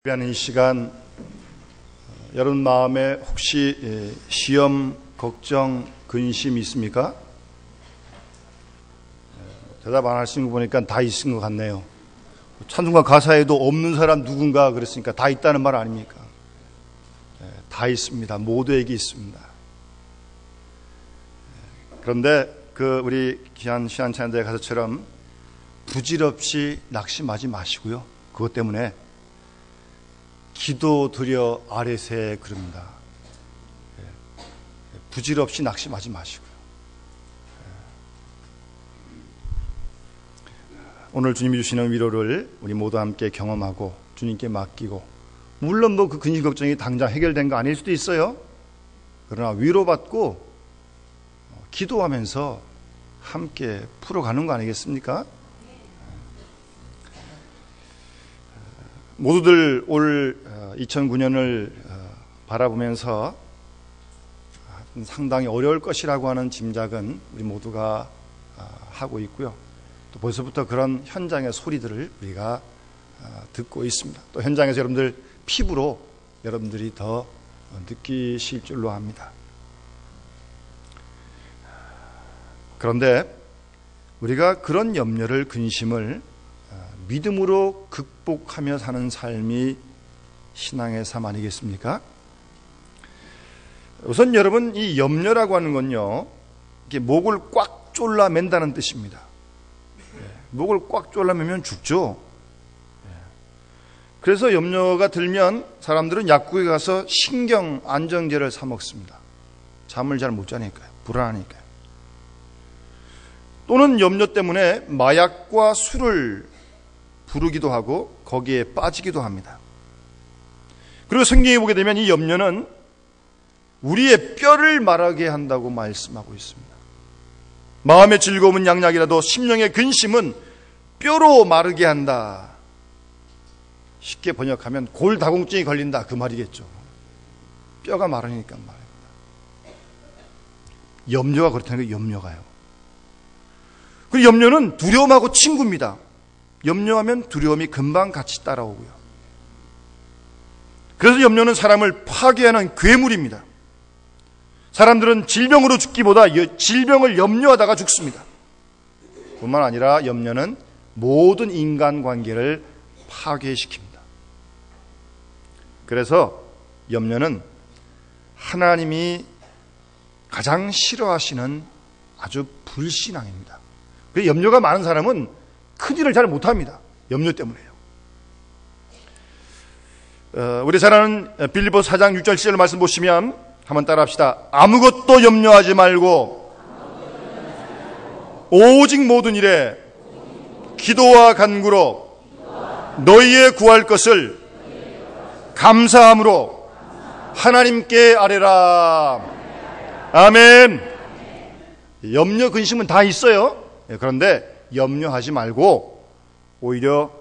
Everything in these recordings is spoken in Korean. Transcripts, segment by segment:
하는 이 시간, 여러분 마음에 혹시 시험, 걱정, 근심 있습니까? 대답 안 하시는 거 보니까 다 있은 것 같네요. 찬송가 가사에도 없는 사람 누군가 그랬으니까 다 있다는 말 아닙니까? 다 있습니다. 모두에게 있습니다. 그런데 우리 귀한 시한찬대 가사처럼 부질없이 낙심하지 마시고요. 그것 때문에 기도 드려 아래세 그럽니다. 부질없이 낙심하지 마시고요. 오늘 주님이 주시는 위로를 우리 모두 함께 경험하고 주님께 맡기고, 물론 그 근심 걱정이 당장 해결된 거 아닐 수도 있어요. 그러나 위로받고 기도하면서 함께 풀어가는 거 아니겠습니까? 모두들 올 2009년을 바라보면서 상당히 어려울 것이라고 하는 짐작은 우리 모두가 하고 있고요. 또 벌써부터 그런 현장의 소리들을 우리가 듣고 있습니다. 또 현장에서 여러분들 피부로 여러분들이 더 느끼실 줄로 압니다. 그런데 우리가 그런 염려를, 근심을 믿음으로 극복하며 사는 삶이 신앙의 삶 아니겠습니까? 우선 여러분, 이 염려라고 하는 건요, 이게 목을 꽉 졸라맨다는 뜻입니다. 목을 꽉 졸라매면 죽죠. 그래서 염려가 들면 사람들은 약국에 가서 신경 안정제를 사 먹습니다. 잠을 잘 못 자니까요. 불안하니까요. 또는 염려 때문에 마약과 술을 부르기도 하고 거기에 빠지기도 합니다. 그리고 성경에 보게 되면 이 염려는 우리의 뼈를 마르게 한다고 말씀하고 있습니다. 마음의 즐거움은 양약이라도 심령의 근심은 뼈로 마르게 한다. 쉽게 번역하면 골다공증이 걸린다, 그 말이겠죠. 뼈가 마르니까 말입니다. 염려가 그렇다는 거예요. 염려가요. 그리고 염려는 두려움하고 친구입니다. 염려하면 두려움이 금방 같이 따라오고요. 그래서 염려는 사람을 파괴하는 괴물입니다. 사람들은 질병으로 죽기보다 질병을 염려하다가 죽습니다. 뿐만 아니라 염려는 모든 인간관계를 파괴시킵니다. 그래서 염려는 하나님이 가장 싫어하시는 아주 불신앙입니다. 그래서 염려가 많은 사람은 큰일을 잘 못합니다. 염려 때문에요. 우리 잘 아는 빌립보서 4장 6절 7절 말씀 보시면 한번 따라합시다. 아무것도 염려하지 말고 오직 모든 일에 기도와 간구로 너희의 구할 것을 감사함으로 하나님께 아뢰라. 아멘. 염려, 근심은 다 있어요. 그런데 염려하지 말고 오히려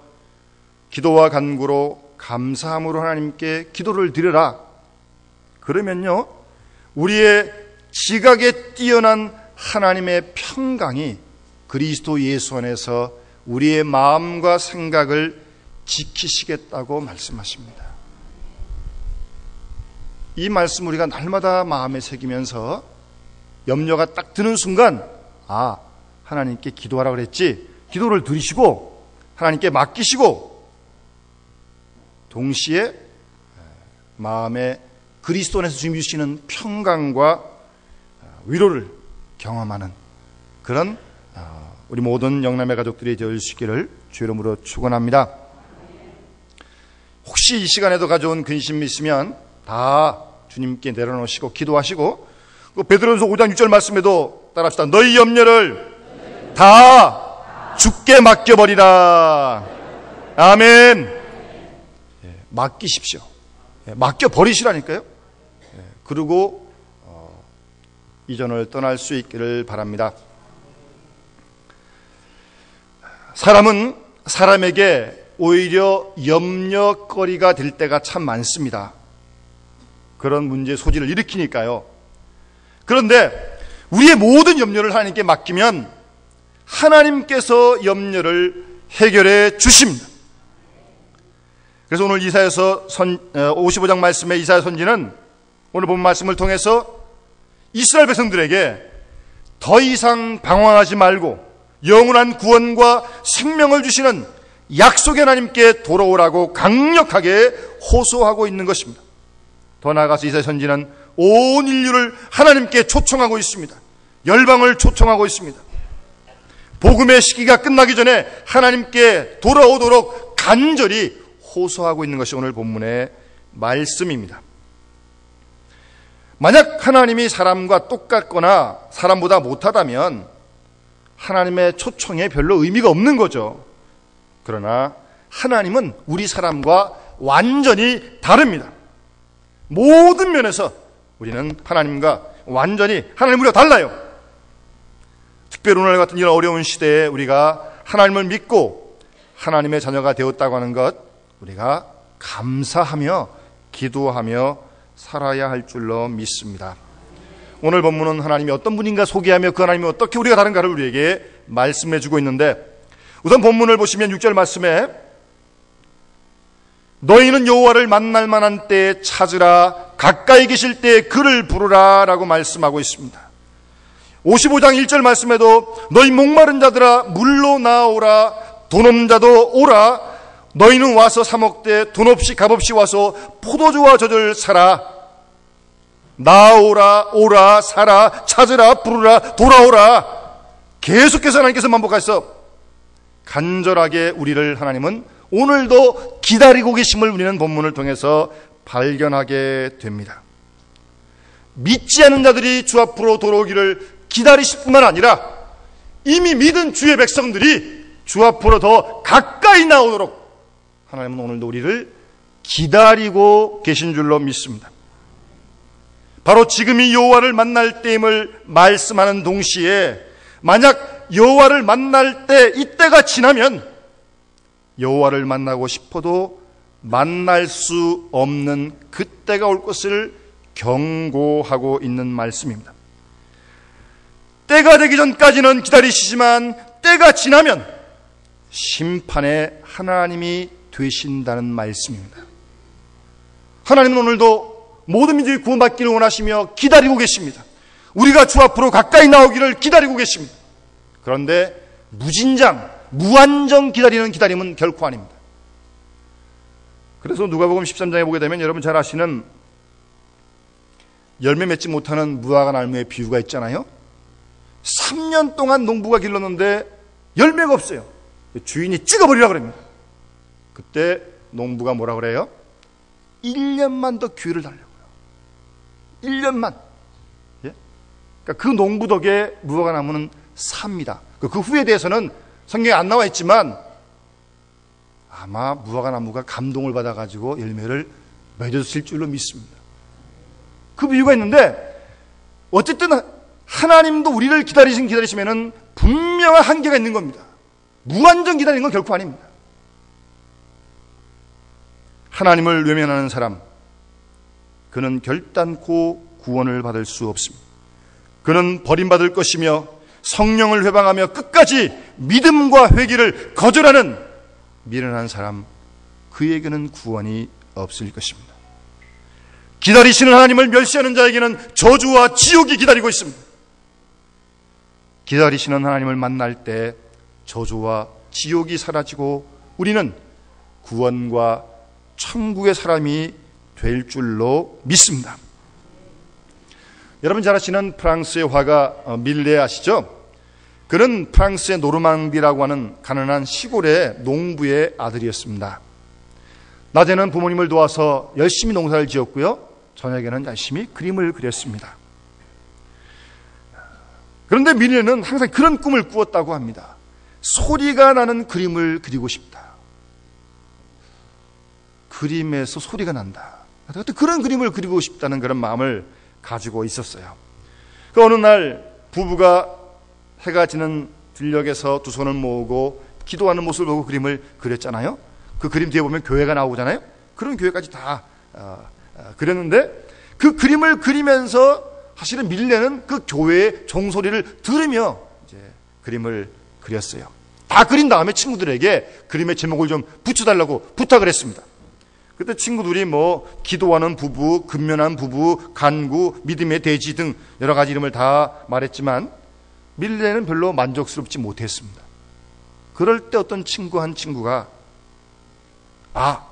기도와 간구로 감사함으로 하나님께 기도를 드려라. 그러면요, 우리의 지각에 뛰어난 하나님의 평강이 그리스도 예수 안에서 우리의 마음과 생각을 지키시겠다고 말씀하십니다. 이 말씀 우리가 날마다 마음에 새기면서 염려가 딱 드는 순간, 하나님께 기도하라 그랬지, 기도를 드리시고 하나님께 맡기시고 동시에 마음에 그리스도 안에서 주님이 주시는 평강과 위로를 경험하는 그런 우리 모든 영남의 가족들이 되어 주시기를 주의 이름으로 축원합니다. 혹시 이 시간에도 가져온 근심이 있으면 다 주님께 내려놓으시고 기도하시고, 베드로전서 5장 6절 말씀에도 따라합시다. 너희 염려를 다 주께 맡겨버리라. 아멘. 맡기십시오. 맡겨버리시라니까요. 그리고 이전을 떠날 수 있기를 바랍니다. 사람은 사람에게 오히려 염려거리가 될 때가 참 많습니다. 그런 문제의 소지를 일으키니까요. 그런데 우리의 모든 염려를 하나님께 맡기면 하나님께서 염려를 해결해 주십니다. 그래서 오늘 이사야서 55장 말씀의 이사야 선지는 오늘 본 말씀을 통해서 이스라엘 백성들에게 더 이상 방황하지 말고 영원한 구원과 생명을 주시는 약속의 하나님께 돌아오라고 강력하게 호소하고 있는 것입니다. 더 나아가서 이사야 선지는 온 인류를 하나님께 초청하고 있습니다. 열방을 초청하고 있습니다. 복음의 시기가 끝나기 전에 하나님께 돌아오도록 간절히 호소하고 있는 것이 오늘 본문의 말씀입니다. 만약 하나님이 사람과 똑같거나 사람보다 못하다면 하나님의 초청에 별로 의미가 없는 거죠. 그러나 하나님은 우리 사람과 완전히 다릅니다. 모든 면에서 우리는 하나님과 완전히 하나님과 달라요. 특별히 오늘 같은 이런 어려운 시대에 우리가 하나님을 믿고 하나님의 자녀가 되었다고 하는 것, 우리가 감사하며 기도하며 살아야 할 줄로 믿습니다. 오늘 본문은 하나님이 어떤 분인가 소개하며 그 하나님이 어떻게 우리가 다른가를 우리에게 말씀해 주고 있는데, 우선 본문을 보시면 6절 말씀에 너희는 여호와를 만날 만한 때에 찾으라, 가까이 계실 때에 그를 부르라 라고 말씀하고 있습니다. 55장 1절 말씀에도 너희 목마른 자들아 물로 나오라, 돈 없는 자도 오라, 너희는 와서 사 먹되 돈 없이 값없이 와서 포도주와 젖을 사라. 나오라, 오라, 사라, 찾으라, 부르라, 돌아오라. 계속해서 하나님께서 반복하셔서 간절하게 우리를 하나님은 오늘도 기다리고 계심을 우리는 본문을 통해서 발견하게 됩니다. 믿지 않는 자들이 주 앞으로 돌아오기를 기다리실 뿐만 아니라 이미 믿은 주의 백성들이 주 앞으로 더 가까이 나오도록 하나님은 오늘도 우리를 기다리고 계신 줄로 믿습니다. 바로 지금이 여호와를 만날 때임을 말씀하는 동시에 만약 여호와를 만날 때 이때가 지나면 여호와를 만나고 싶어도 만날 수 없는 그때가 올 것을 경고하고 있는 말씀입니다. 때가 되기 전까지는 기다리시지만 때가 지나면 심판의 하나님이 되신다는 말씀입니다. 하나님은 오늘도 모든 민족이 구원받기를 원하시며 기다리고 계십니다. 우리가 주 앞으로 가까이 나오기를 기다리고 계십니다. 그런데 무진장, 무한정 기다리는 기다림은 결코 아닙니다. 그래서 누가복음 13장에 보게 되면 여러분 잘 아시는 열매 맺지 못하는 무화과 나무의 비유가 있잖아요. 3년 동안 농부가 길렀는데 열매가 없어요. 주인이 찍어버리라 그럽니다. 그때 농부가 뭐라 그래요? 1년만 더 기회를 달라고요. 1년만. 예? 그러니까 그 농부 덕에 무화과 나무는 삽니다. 그 후에 대해서는 성경에 안 나와 있지만 아마 무화과 나무가 감동을 받아가지고 열매를 맺었을 줄로 믿습니다. 그 비유가 있는데 어쨌든 하나님도 우리를 기다리시면은 분명한 한계가 있는 겁니다. 무한정 기다리는 건 결코 아닙니다. 하나님을 외면하는 사람, 그는 결단코 구원을 받을 수 없습니다. 그는 버림받을 것이며 성령을 회방하며 끝까지 믿음과 회개를 거절하는 미련한 사람, 그에게는 구원이 없을 것입니다. 기다리시는 하나님을 멸시하는 자에게는 저주와 지옥이 기다리고 있습니다. 기다리시는 하나님을 만날 때 저주와 지옥이 사라지고 우리는 구원과 천국의 사람이 될 줄로 믿습니다. 여러분 잘 아시는 프랑스의 화가 밀레 아시죠? 그는 프랑스의 노르망디라고 하는 가난한 시골의 농부의 아들이었습니다. 낮에는 부모님을 도와서 열심히 농사를 지었고요, 저녁에는 열심히 그림을 그렸습니다. 그런데 밀레는 항상 그런 꿈을 꾸었다고 합니다. 소리가 나는 그림을 그리고 싶다. 그림에서 소리가 난다. 그런 그림을 그리고 싶다는 그런 마음을 가지고 있었어요. 그 어느 날 부부가 해가 지는 들녘에서 두 손을 모으고 기도하는 모습을 보고 그림을 그렸잖아요. 그 그림 뒤에 보면 교회가 나오잖아요. 그런 교회까지 다 그렸는데 그 그림을 그리면서 사실은 밀레는 그 교회의 종소리를 들으며 이제 그림을 그렸어요. 다 그린 다음에 친구들에게 그림의 제목을 좀 붙여달라고 부탁을 했습니다. 그때 친구들이 뭐 기도하는 부부, 근면한 부부, 간구, 믿음의 돼지 등 여러 가지 이름을 다 말했지만 밀레는 별로 만족스럽지 못했습니다. 그럴 때 어떤 한 친구가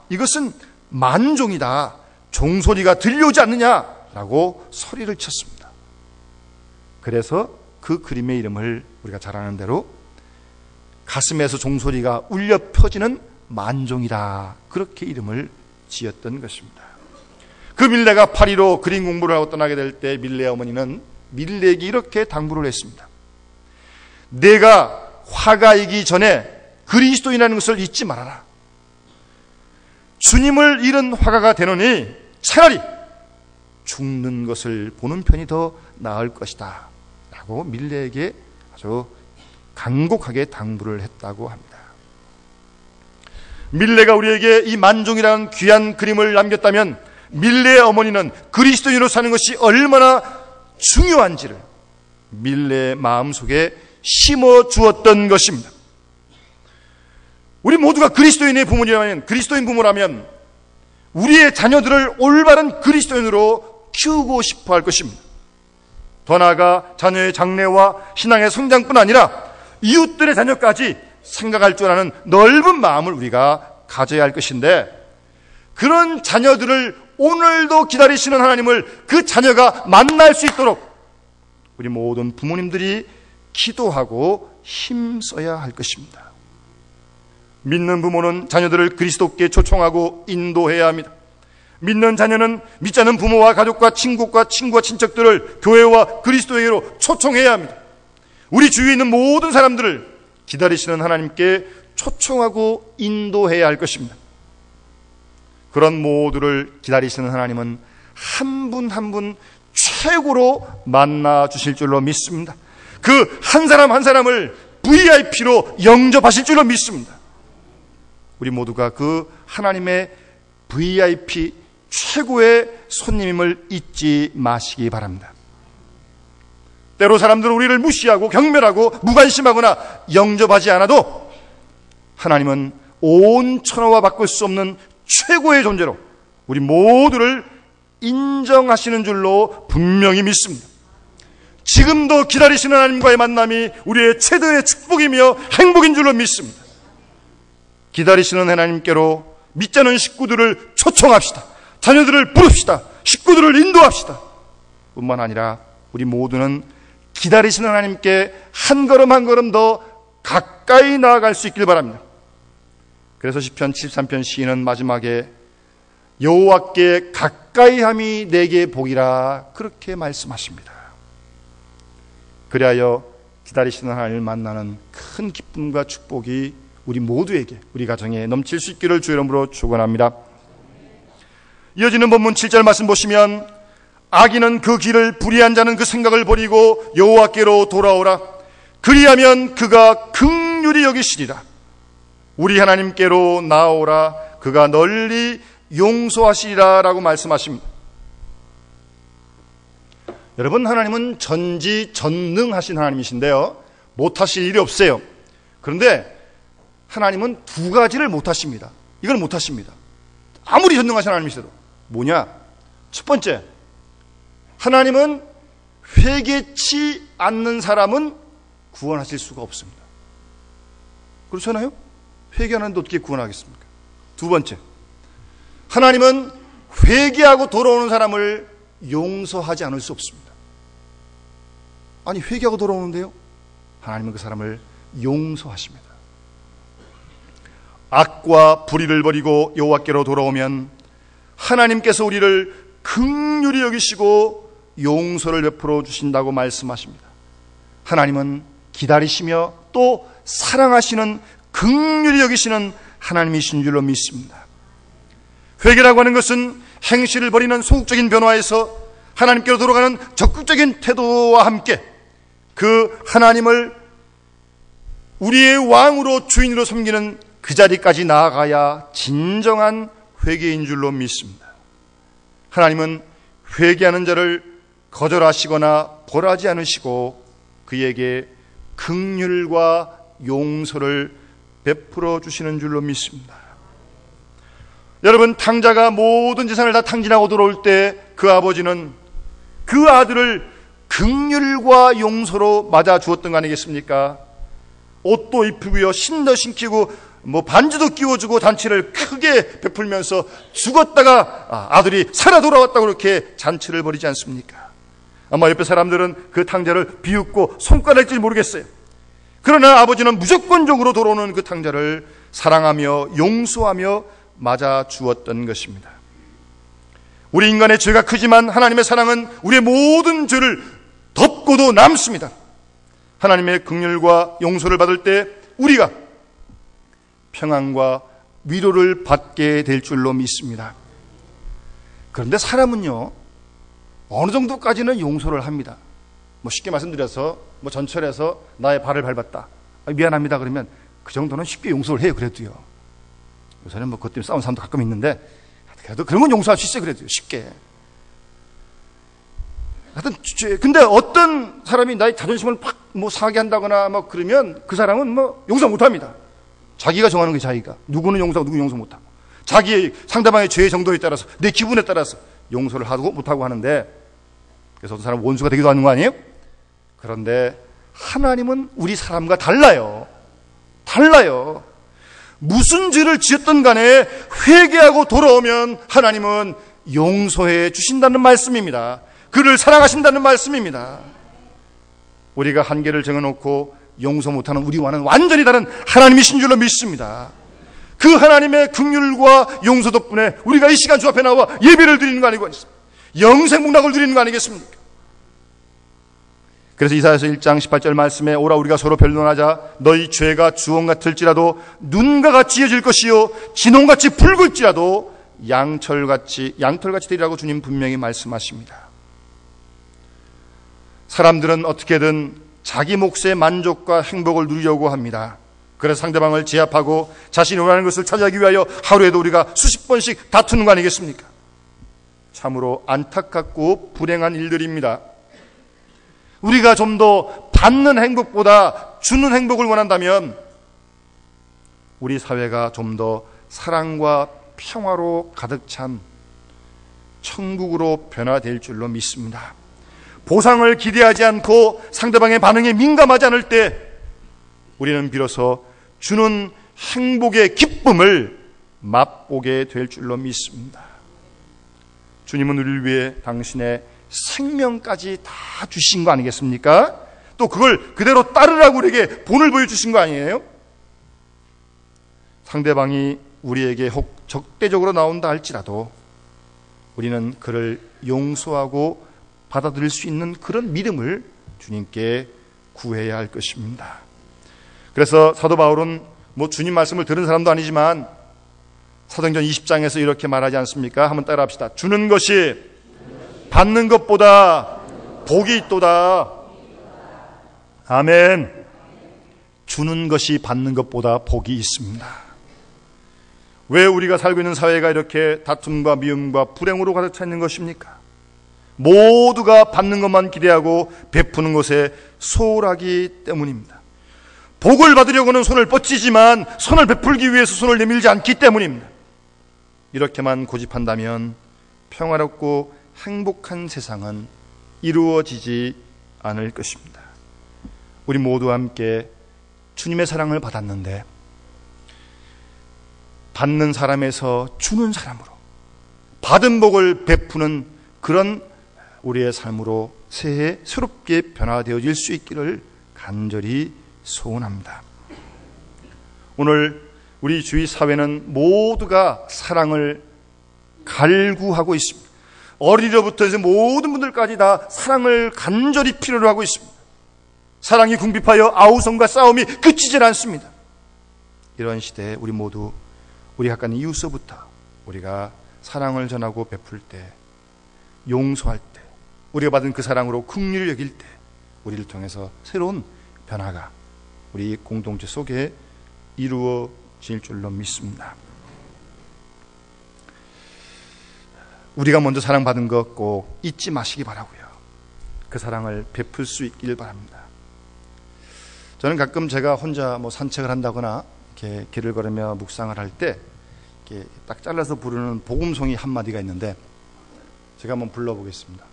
이것은 만종이다, 종소리가 들려오지 않느냐라고 소리를 쳤습니다. 그래서 그 그림의 이름을 우리가 잘 아는 대로 가슴에서 종소리가 울려 퍼지는 만종이다, 그렇게 이름을 지었던 것입니다. 그 밀레가 파리로 그림 공부를 하고 떠나게 될 때 밀레 어머니는 밀레에게 이렇게 당부를 했습니다. 내가 화가이기 전에 그리스도인이라는 것을 잊지 말아라. 주님을 잃은 화가가 되노니 차라리 죽는 것을 보는 편이 더 나을 것이다 라고 밀레에게 아주 간곡하게 당부를 했다고 합니다. 밀레가 우리에게 이 만종이라는 귀한 그림을 남겼다면 밀레의 어머니는 그리스도인으로 사는 것이 얼마나 중요한지를 밀레의 마음속에 심어 주었던 것입니다. 우리 모두가 그리스도인의 부모라면, 그리스도인 부모라면 우리의 자녀들을 올바른 그리스도인으로 키우고 싶어 할 것입니다. 더 나아가 자녀의 장래와 신앙의 성장뿐 아니라 이웃들의 자녀까지 생각할 줄 아는 넓은 마음을 우리가 가져야 할 것인데, 그런 자녀들을 오늘도 기다리시는 하나님을 그 자녀가 만날 수 있도록 우리 모든 부모님들이 기도하고 힘써야 할 것입니다. 믿는 부모는 자녀들을 그리스도께 초청하고 인도해야 합니다. 믿는 자녀는 믿지 않는 부모와 가족과 친구와 친척들을 교회와 그리스도에게로 초청해야 합니다. 우리 주위에 있는 모든 사람들을 기다리시는 하나님께 초청하고 인도해야 할 것입니다. 그런 모두를 기다리시는 하나님은 한 분 한 분 최고로 만나 주실 줄로 믿습니다. 그 한 사람 한 사람을 VIP로 영접하실 줄로 믿습니다. 우리 모두가 그 하나님의 VIP 최고의 손님임을 잊지 마시기 바랍니다. 때로 사람들은 우리를 무시하고 경멸하고 무관심하거나 영접하지 않아도 하나님은 온 천하와 바꿀 수 없는 최고의 존재로 우리 모두를 인정하시는 줄로 분명히 믿습니다. 지금도 기다리시는 하나님과의 만남이 우리의 최대의 축복이며 행복인 줄로 믿습니다. 기다리시는 하나님께로 믿지 않는 식구들을 초청합시다. 자녀들을 부릅시다. 식구들을 인도합시다. 뿐만 아니라 우리 모두는 기다리시는 하나님께 한 걸음 한 걸음 더 가까이 나아갈 수 있길 바랍니다. 그래서 시편 73편 시인은 마지막에 여호와께 가까이함이 내게 복이라 그렇게 말씀하십니다. 그리하여 기다리시는 하나님을 만나는 큰 기쁨과 축복이 우리 모두에게, 우리 가정에 넘칠 수 있기를 주의 이름으로 축원합니다. 이어지는 본문 7절 말씀 보시면 악인은 그 길을 불의한 자는 그 생각을 버리고 여호와께로 돌아오라. 그리하면 그가 긍휼히 여기시리라. 우리 하나님께로 나오라. 그가 널리 용서하시리라 라고 말씀하십니다. 여러분, 하나님은 전지전능하신 하나님이신데요, 못하실 일이 없어요. 그런데 하나님은 두 가지를 못하십니다. 이걸 못하십니다. 아무리 전능하신 하나님이셔도. 뭐냐? 첫 번째, 하나님은 회개치 않는 사람은 구원하실 수가 없습니다. 그렇잖아요? 회개하는데 어떻게 구원하겠습니까? 두 번째, 하나님은 회개하고 돌아오는 사람을 용서하지 않을 수 없습니다. 아니, 회개하고 돌아오는데요, 하나님은 그 사람을 용서하십니다. 악과 불의를 버리고 여호와께로 돌아오면 하나님께서 우리를 긍휼히 여기시고 용서를 베풀어 주신다고 말씀하십니다. 하나님은 기다리시며 또 사랑하시는, 긍휼히 여기시는 하나님이신 줄로 믿습니다. 회개라고 하는 것은 행실을 버리는 소극적인 변화에서 하나님께로 돌아가는 적극적인 태도와 함께 그 하나님을 우리의 왕으로, 주인으로 섬기는 그 자리까지 나아가야 진정한 회개인 줄로 믿습니다. 하나님은 회개하는 자를 거절하시거나 벌하지 않으시고 그에게 긍휼과 용서를 베풀어 주시는 줄로 믿습니다. 여러분, 탕자가 모든 재산을 다 탕진하고 들어올 때 그 아버지는 그 아들을 긍휼과 용서로 맞아 주었던 거 아니겠습니까? 옷도 입히고요, 신도 신기고 반지도 끼워주고 잔치를 크게 베풀면서 죽었다가 아들이 살아 돌아왔다고 그렇게 잔치를 벌이지 않습니까? 아마 옆에 사람들은 그 탕자를 비웃고 손가락질 모르겠어요. 그러나 아버지는 무조건적으로 돌아오는 그 탕자를 사랑하며 용서하며 맞아 주었던 것입니다. 우리 인간의 죄가 크지만 하나님의 사랑은 우리의 모든 죄를 덮고도 남습니다. 하나님의 긍휼과 용서를 받을 때 우리가 평안과 위로를 받게 될 줄로 믿습니다. 그런데 사람은요, 어느 정도까지는 용서를 합니다. 쉽게 말씀드려서 전철에서 나의 발을 밟았다, 미안합니다 그러면 그 정도는 쉽게 용서를 해요. 그래도요, 요새는 그것 때문에 싸우는 사람도 가끔 있는데 그래도 그런 건 용서할 수 있어요. 그래도 쉽게. 하여튼 근데 어떤 사람이 나의 자존심을 팍 상하게 한다거나 그러면 그 사람은 용서 못합니다. 자기가 정하는 거예요. 자기가 누구는 용서하고 누구는 용서 못하고, 자기의 상대방의 죄의 정도에 따라서, 내 기분에 따라서 용서를 하고 못하고 하는데, 그래서 어떤 사람은 원수가 되기도 하는 거 아니에요? 그런데 하나님은 우리 사람과 달라요. 무슨 죄를 지었든 간에 회개하고 돌아오면 하나님은 용서해 주신다는 말씀입니다. 그를 사랑하신다는 말씀입니다. 우리가 한계를 정해놓고 용서 못하는 우리와는 완전히 다른 하나님이신 줄로 믿습니다. 그 하나님의 긍휼과 용서 덕분에 우리가 이 시간 주 앞에 나와 예배를 드리는 거 아니고 영생복락을 누리는 거 아니겠습니까? 그래서 이사야서 1장 18절 말씀에 오라 우리가 서로 변론하자. 너희 죄가 주홍 같을지라도 눈과 같이 이어질 것이요 진홍같이 붉을지라도 양털같이 되리라고 주님 분명히 말씀하십니다. 사람들은 어떻게든 자기 몫의 만족과 행복을 누리려고 합니다. 그래서 상대방을 제압하고 자신이 원하는 것을 차지하기 위하여 하루에도 우리가 수십 번씩 다투는 거 아니겠습니까? 참으로 안타깝고 불행한 일들입니다. 우리가 좀 더 받는 행복보다 주는 행복을 원한다면 우리 사회가 좀 더 사랑과 평화로 가득 찬 천국으로 변화될 줄로 믿습니다. 보상을 기대하지 않고 상대방의 반응에 민감하지 않을 때 우리는 비로소 주는 행복의 기쁨을 맛보게 될 줄로 믿습니다. 주님은 우리를 위해 당신의 생명까지 다 주신 거 아니겠습니까? 또 그걸 그대로 따르라고 우리에게 본을 보여주신 거 아니에요? 상대방이 우리에게 혹 적대적으로 나온다 할지라도 우리는 그를 용서하고 받아들일 수 있는 그런 믿음을 주님께 구해야 할 것입니다. 그래서 사도 바울은 주님 말씀을 들은 사람도 아니지만 사도행전 20장에서 이렇게 말하지 않습니까? 한번 따라합시다. 주는 것이 받는 것보다 복이 있도다. 아멘. 주는 것이 받는 것보다 복이 있습니다. 왜 우리가 살고 있는 사회가 이렇게 다툼과 미움과 불행으로 가득 차 있는 것입니까? 모두가 받는 것만 기대하고 베푸는 것에 소홀하기 때문입니다. 복을 받으려고는 손을 뻗치지만 손을 베풀기 위해서 손을 내밀지 않기 때문입니다. 이렇게만 고집한다면 평화롭고 행복한 세상은 이루어지지 않을 것입니다. 우리 모두 함께 주님의 사랑을 받았는데 받는 사람에서 주는 사람으로 받은 복을 베푸는 그런 우리의 삶으로 새해 새롭게 변화되어질 수 있기를 간절히 소원합니다. 오늘 우리 주위 사회는 모두가 사랑을 갈구하고 있습니다. 어린이로부터 해서 모든 분들까지 다 사랑을 간절히 필요로 하고 있습니다. 사랑이 궁핍하여 아우성과 싸움이 그치질 않습니다. 이런 시대에 우리 모두 우리 가까운 이웃서부터 우리가 사랑을 전하고 베풀 때, 용서할 때, 우리가 받은 그 사랑으로 긍휼을 여길 때 우리를 통해서 새로운 변화가 우리 공동체 속에 이루어질 줄로 믿습니다. 우리가 먼저 사랑받은 것 꼭 잊지 마시기 바라고요. 그 사랑을 베풀 수 있길 바랍니다. 저는 가끔 제가 혼자 산책을 한다거나 이렇게 길을 걸으며 묵상을 할 때 이렇게 딱 잘라서 부르는 복음송이 한마디가 있는데 제가 한번 불러보겠습니다.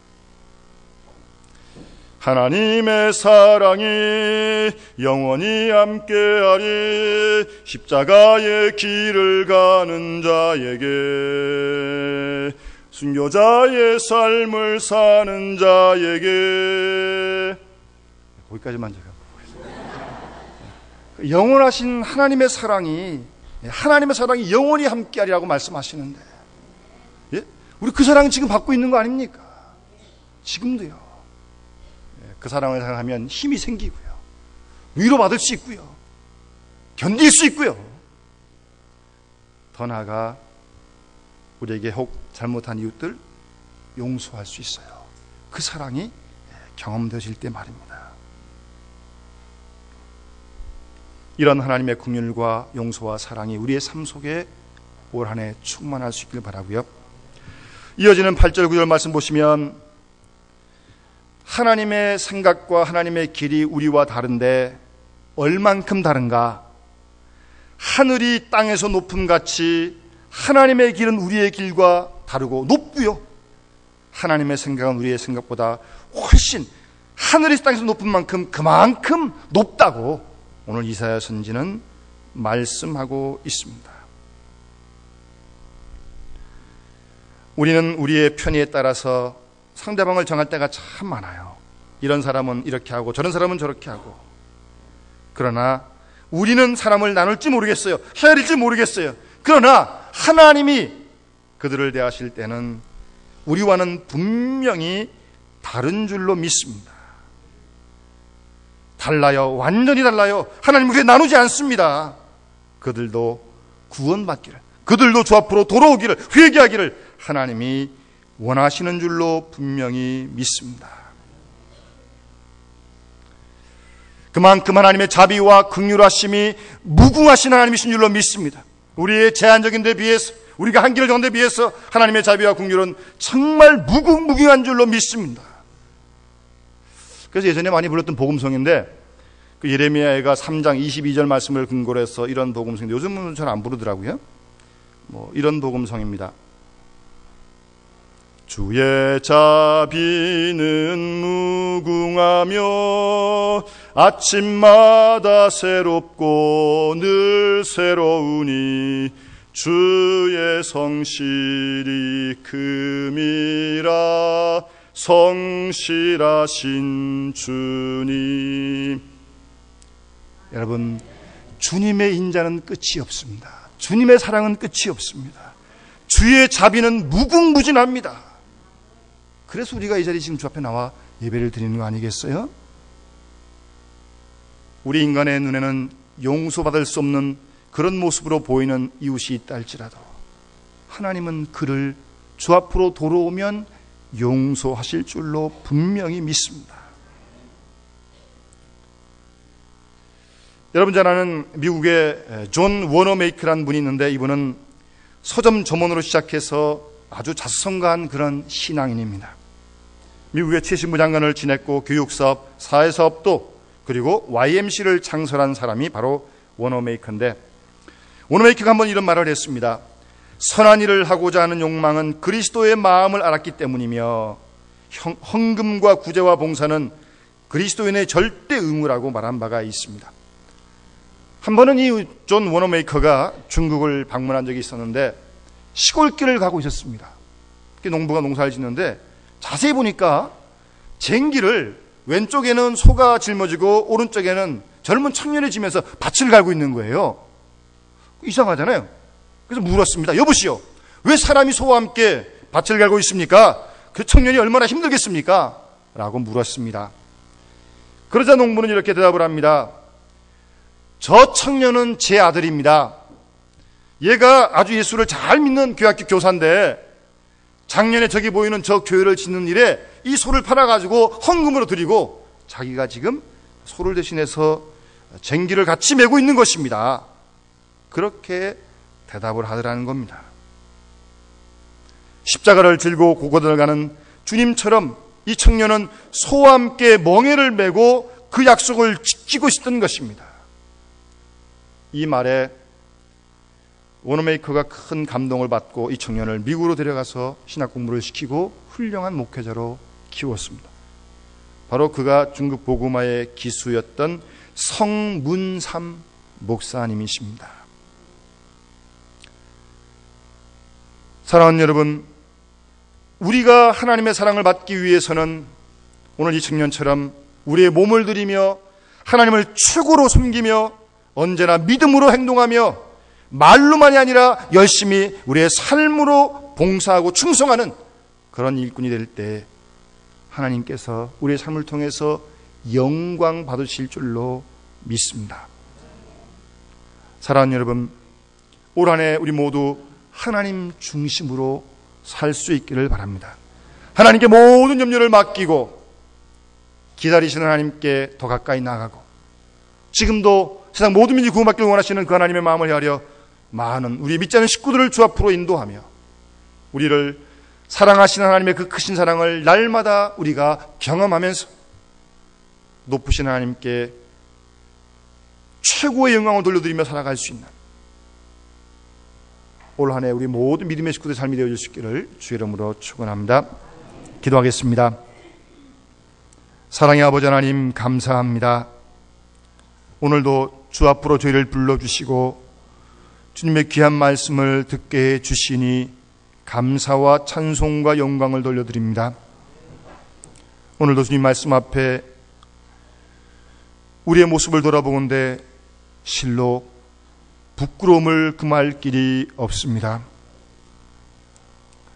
하나님의 사랑이 영원히 함께하리 십자가의 길을 가는 자에게 순교자의 삶을 사는 자에게 거기까지만 제가 보겠습니다. 영원하신 하나님의 사랑이 영원히 함께하리라고 말씀하시는데 우리 그 사랑 지금 받고 있는 거 아닙니까? 지금도요. 그 사랑을 생각하면 힘이 생기고요. 위로받을 수 있고요. 견딜 수 있고요. 더 나아가 우리에게 혹 잘못한 이웃들 용서할 수 있어요. 그 사랑이 경험되어질 때 말입니다. 이런 하나님의 긍휼과 용서와 사랑이 우리의 삶 속에 올 한 해 충만할 수 있길 바라고요. 이어지는 8절 9절 말씀 보시면 하나님의 생각과 하나님의 길이 우리와 다른데 얼만큼 다른가? 하늘이 땅에서 높음같이 하나님의 길은 우리의 길과 다르고 높고요. 하나님의 생각은 우리의 생각보다 훨씬 하늘이 땅에서 높은 만큼 그만큼 높다고 오늘 이사야 선지는 말씀하고 있습니다. 우리는 우리의 편의에 따라서 상대방을 정할 때가 참 많아요. 이런 사람은 이렇게 하고 저런 사람은 저렇게 하고. 그러나 우리는 사람을 나눌지 모르겠어요. 헤아릴지 모르겠어요. 그러나 하나님이 그들을 대하실 때는 우리와는 분명히 다른 줄로 믿습니다. 달라요. 완전히 달라요. 하나님은 그렇게 나누지 않습니다. 그들도 구원받기를, 그들도 주 앞으로 돌아오기를, 회개하기를 하나님이 원하시는 줄로 분명히 믿습니다. 그만큼 하나님의 자비와 긍휼하심이 무궁하신 하나님이신 줄로 믿습니다. 우리의 제한적인 데 비해서, 우리가 한계를 정한 데 비해서 하나님의 자비와 긍휼은 정말 무궁무진한 줄로 믿습니다. 그래서 예전에 많이 불렀던 복음성인데 그 예레미야가 3장 22절 말씀을 근거로 해서 이런 복음성인데 요즘은 잘 안 부르더라고요. 이런 복음성입니다. 주의 자비는 무궁하며 아침마다 새롭고 늘 새로우니 주의 성실이 큼이라 성실하신 주님. 여러분, 주님의 인자는 끝이 없습니다. 주님의 사랑은 끝이 없습니다. 주의 자비는 무궁무진합니다. 그래서 우리가 이 자리에 지금 주 앞에 나와 예배를 드리는 거 아니겠어요? 우리 인간의 눈에는 용서받을 수 없는 그런 모습으로 보이는 이웃이 있다 할지라도 하나님은 그를 주 앞으로 돌아오면 용서하실 줄로 분명히 믿습니다. 여러분 잘 아는 미국의 존 워너메이크라는 분이 있는데 이분은 서점 점원으로 시작해서 아주 자수성가한 그런 신앙인입니다. 미국의 최신부 장관을 지냈고 교육사업, 사회사업도 그리고 YMC를 창설한 사람이 바로 워너메이커인데 워너메이커가 한번 이런 말을 했습니다. 선한 일을 하고자 하는 욕망은 그리스도의 마음을 알았기 때문이며 헌금과 구제와 봉사는 그리스도인의 절대 의무라고 말한 바가 있습니다. 한 번은 이 존 워너메이커가 중국을 방문한 적이 있었는데 시골길을 가고 있었습니다. 농부가 농사를 짓는데 자세히 보니까 쟁기를 왼쪽에는 소가 짊어지고 오른쪽에는 젊은 청년이 지면서 밭을 갈고 있는 거예요. 이상하잖아요. 그래서 물었습니다. 여보시오, 왜 사람이 소와 함께 밭을 갈고 있습니까? 그 청년이 얼마나 힘들겠습니까? 라고 물었습니다. 그러자 농부는 이렇게 대답을 합니다. 저 청년은 제 아들입니다. 얘가 아주 예수를 잘 믿는 교학교 교사인데 작년에 저기 보이는 저 교회를 짓는 일에 이 소를 팔아가지고 헌금으로 드리고 자기가 지금 소를 대신해서 쟁기를 같이 메고 있는 것입니다. 그렇게 대답을 하더라는 겁니다. 십자가를 들고 고고들 가는 주님처럼 이 청년은 소와 함께 멍에를 메고 그 약속을 지키고 있었던 것입니다. 이 말에 워너메이커가 큰 감동을 받고 이 청년을 미국으로 데려가서 신학 공부를 시키고 훌륭한 목회자로 키웠습니다. 바로 그가 중국 복음화의 기수였던 성문삼 목사님이십니다. 사랑하는 여러분, 우리가 하나님의 사랑을 받기 위해서는 오늘 이 청년처럼 우리의 몸을 들이며 하나님을 최고로 섬기며 언제나 믿음으로 행동하며 말로만이 아니라 열심히 우리의 삶으로 봉사하고 충성하는 그런 일꾼이 될 때 하나님께서 우리의 삶을 통해서 영광 받으실 줄로 믿습니다. 사랑하는 여러분, 올 한 해 우리 모두 하나님 중심으로 살 수 있기를 바랍니다. 하나님께 모든 염려를 맡기고 기다리시는 하나님께 더 가까이 나아가고 지금도 세상 모든 민족이 구원받기를 원하시는 그 하나님의 마음을 헤아려 많은 우리 믿지 않는 식구들을 주 앞으로 인도하며 우리를 사랑하시는 하나님의 그 크신 사랑을 날마다 우리가 경험하면서 높으신 하나님께 최고의 영광을 돌려드리며 살아갈 수 있는 올 한 해 우리 모든 믿음의 식구들의 삶이 되어줄 수 있기를 주의 이름으로 축원합니다. 기도하겠습니다. 사랑의 아버지 하나님, 감사합니다. 오늘도 주 앞으로 저희를 불러주시고 주님의 귀한 말씀을 듣게 해주시니 감사와 찬송과 영광을 돌려드립니다. 오늘도 주님 말씀 앞에 우리의 모습을 돌아보건대 실로 부끄러움을 금할 길이 없습니다.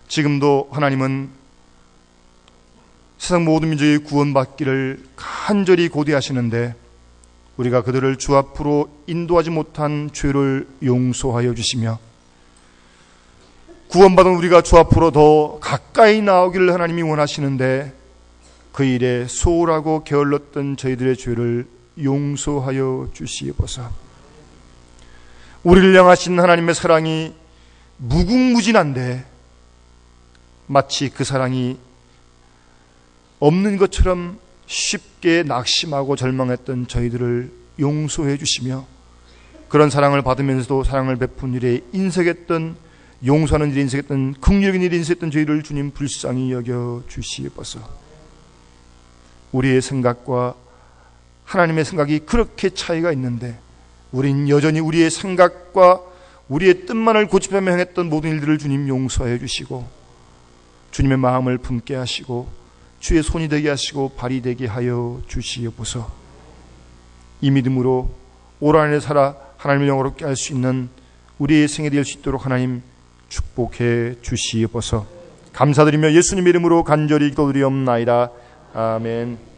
지금도 하나님은 세상 모든 민족이 구원받기를 간절히 고대하시는데 우리가 그들을 주 앞으로 인도하지 못한 죄를 용서하여 주시며 구원받은 우리가 주 앞으로 더 가까이 나오기를 하나님이 원하시는데 그 일에 소홀하고 게을렀던 저희들의 죄를 용서하여 주시옵소서. 우리를 향하신 하나님의 사랑이 무궁무진한데 마치 그 사랑이 없는 것처럼 쉽게 낙심하고 절망했던 저희들을 용서해 주시며 그런 사랑을 받으면서도 사랑을 베푼 일에 인색했던 용서하는 일에 인색했던 긍휼적인 일에 인색했던 저희를 주님 불쌍히 여겨 주시옵소서. 우리의 생각과 하나님의 생각이 그렇게 차이가 있는데 우린 여전히 우리의 생각과 우리의 뜻만을 고집하며 행했던 모든 일들을 주님 용서해 주시고 주님의 마음을 품게 하시고 주의 손이 되게 하시고 발이 되게 하여 주시옵소서. 이 믿음으로 올 한 해 살아 하나님을 영화롭게 할 수 있는 우리의 생이 될 수 있도록 하나님 축복해 주시옵소서. 감사드리며 예수님 이름으로 간절히 기도드리옵나이다. 아멘.